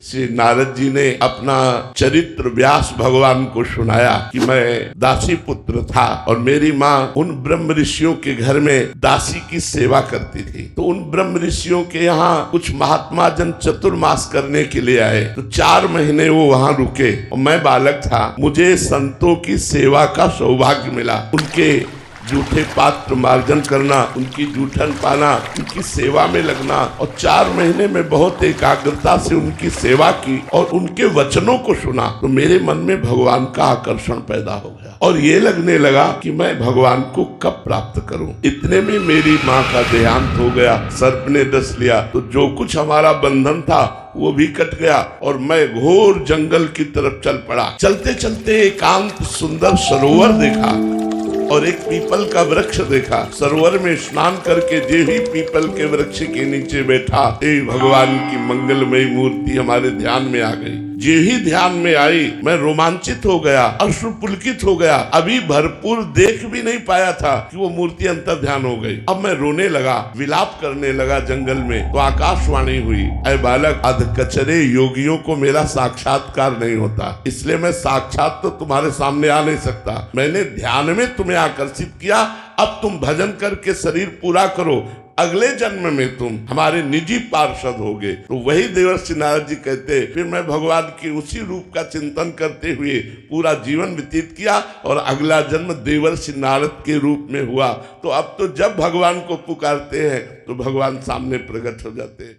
श्री नारद जी ने अपना चरित्र व्यास भगवान को सुनाया कि मैं दासी पुत्र था और मेरी माँ उन ब्रह्म ऋषियों के घर में दासी की सेवा करती थी। तो उन ब्रह्म ऋषियों के यहाँ कुछ महात्मा जन चतुर्मास करने के लिए आए, तो 4 महीने वो वहाँ रुके और मैं बालक था। मुझे संतों की सेवा का सौभाग्य मिला, उनके जूठे पात्र मार्जन करना, उनकी जूठन पाना, उनकी सेवा में लगना और 4 महीने में बहुत एकाग्रता से उनकी सेवा की और उनके वचनों को सुना। तो मेरे मन में भगवान का आकर्षण पैदा हो गया और ये लगने लगा कि मैं भगवान को कब प्राप्त करूं। इतने में मेरी माँ का देहांत हो गया, सर्प ने डस लिया। तो जो कुछ हमारा बंधन था वो भी कट गया और मैं घोर जंगल की तरफ चल पड़ा। चलते चलते एकांत सुंदर सरोवर देखा और एक पीपल का वृक्ष देखा। सरोवर में स्नान करके जे ही पीपल के वृक्ष के नीचे बैठा, भगवान की मंगलमयी मूर्ति हमारे ध्यान में आ गई। जे ही ध्यान में आई मैं रोमांचित हो गया, अश्रुपुलकित हो गया। अभी भरपूर देख भी नहीं पाया था कि वो मूर्ति अंतर ध्यान हो गई। अब मैं रोने लगा, विलाप करने लगा जंगल में। तो आकाशवाणी हुई, ऐ बालक, अधकचरे योगियों को मेरा साक्षात्कार नहीं होता, इसलिए मैं साक्षात तो तुम्हारे सामने आ नहीं सकता। मैंने ध्यान में तुम्हें आकर्षित किया, अब तुम भजन करके शरीर पूरा करो, अगले जन्म में तुम हमारे निजी पार्षद होगे। तो वही देवर्षि नारद जी कहते, फिर मैं भगवान की उसी रूप का चिंतन करते हुए पूरा जीवन व्यतीत किया और अगला जन्म देवर्षि नारद के रूप में हुआ। तो अब तो जब भगवान को पुकारते हैं तो भगवान सामने प्रकट हो जाते हैं।